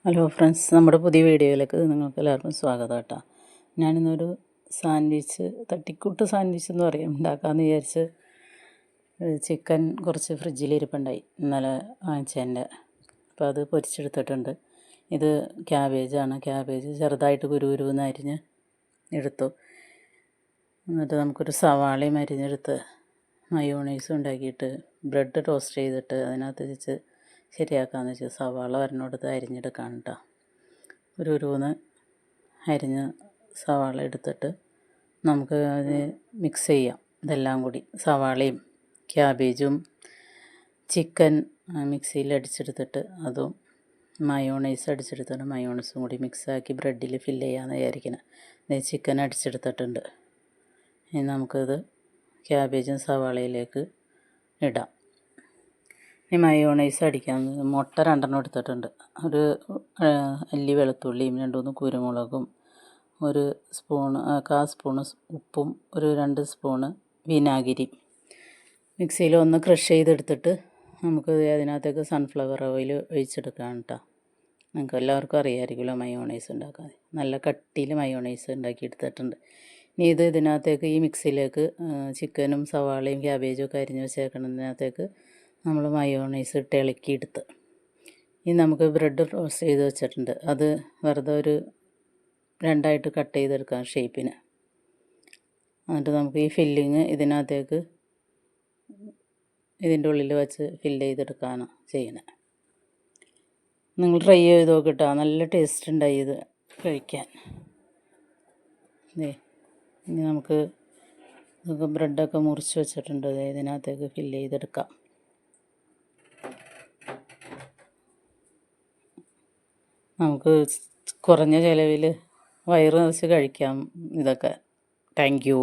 Hello friends, നമ്മുടെ പുതിയ വീഡിയോയിലേക്ക് നിങ്ങൾക്ക് എല്ലാവർക്കും സ്വാഗതം കേട്ടോ. ഞാനിന്നൊരു സാൻഡ്വിച്ച്, തട്ടിക്കൂട്ട് സാൻഡ്വിച്ച് എന്ന് പറയും, ഉണ്ടാക്കാമെന്ന് വിചാരിച്ച് ചിക്കൻ കുറച്ച് ഫ്രിഡ്ജിലിരിപ്പുണ്ടായി, ഇന്നലെ വാങ്ങിച്ചതിൻ്റെ. അപ്പോൾ അത് പൊരിച്ചെടുത്തിട്ടുണ്ട്. ഇത് ക്യാബേജാണ്. ക്യാബേജ് ചെറുതായിട്ട് കുരുകുരുന്ന് അരിഞ്ഞ് എടുത്തു. എന്നിട്ട് നമുക്കൊരു സവാളയും അരിഞ്ഞെടുത്ത് മയോണൈസും ഉണ്ടാക്കിയിട്ട് ബ്രെഡ് ടോസ്റ്റ് ചെയ്തിട്ട് അതിനകത്ത് വെച്ച് ശരിയാക്കാമെന്ന് വെച്ചാൽ സവാള ഒരെണ്ണമെടുത്ത് അരിഞ്ഞെടുക്കാം കേട്ടോ. ഒരു അരിഞ്ഞ് സവാള എടുത്തിട്ട് നമുക്ക് അത് മിക്സ് ചെയ്യാം. ഇതെല്ലാം കൂടി സവാളയും ക്യാബേജും ചിക്കൻ മിക്സിയിൽ അടിച്ചെടുത്തിട്ട് അതും മയോണൈസ് അടിച്ചെടുത്തിട്ട് മയോണൈസും കൂടി മിക്സാക്കി ബ്രെഡിൽ ഫില്ല് ചെയ്യാമെന്ന് വിചാരിക്കുന്നത്. ചിക്കൻ അടിച്ചെടുത്തിട്ടുണ്ട്. ഇനി നമുക്കത് ക്യാബേജും സവാളയിലേക്ക് ഇടാം. ഈ മയോണൈസ് അടിക്കാൻ മുട്ട 2 എടുത്തിട്ടുണ്ട്. ഒരു അല്ലി വെളുത്തുള്ളിയും 2-3 കുരുമുളകും, ഒരു സ്പൂണ് 1/4 സ്പൂണ് ഉപ്പും, ഒരു 2 സ്പൂണ് വിനാഗിരി മിക്സിയിൽ ഒന്ന് ക്രഷ് ചെയ്തെടുത്തിട്ട് നമുക്ക് അതിനകത്തേക്ക് സൺഫ്ലവർ ഓയിൽ ഒഴിച്ചെടുക്കാം കേട്ടോ. നിങ്ങൾക്ക് എല്ലാവർക്കും അറിയാമായിരിക്കുമല്ലോ മയോണൈസ് ഉണ്ടാക്കാൻ. നല്ല കട്ടിയിൽ മയോണൈസ് ഉണ്ടാക്കി എടുത്തിട്ടുണ്ട്. ഇനി ഇതിനകത്തേക്ക് ഈ മിക്സിയിലേക്ക് ചിക്കനും സവാളയും ക്യാബേജും ഒക്കെ അരിഞ്ഞ് വെച്ചേക്കുന്നതിനകത്തേക്ക് നമ്മൾ മയോണൈസ് ഇട്ട് ഇളക്കിയെടുത്ത് ഇനി നമുക്ക് ബ്രെഡ് ടോസ്റ്റ് ചെയ്ത് വെച്ചിട്ടുണ്ട്. അത് വെറുതെ ഒരു 2 കട്ട് ചെയ്തെടുക്കാം ഷേപ്പിന്. എന്നിട്ട് നമുക്ക് ഈ ഫില്ലിങ് ഇതിനകത്തേക്ക് ഇതിൻ്റെ ഉള്ളിൽ വെച്ച് ഫില്ല് ചെയ്തെടുക്കുകയാണ് ചെയ്യുന്നത്. നിങ്ങൾ ട്രൈ ചെയ്ത് നോക്കിട്ടോ, നല്ല ടേസ്റ്റ് ഉണ്ടായി ഇത് കഴിക്കാൻ. ഇനി നമുക്ക് ബ്രെഡൊക്കെ മുറിച്ച് വെച്ചിട്ടുണ്ട്, ഇതിനകത്തേക്ക് ഫില്ല് ചെയ്തെടുക്കാം. നമുക്ക് കുറഞ്ഞ ചിലവിൽ വയറ് നിറച്ച് കഴിക്കാം ഇതൊക്കെ. Thank you.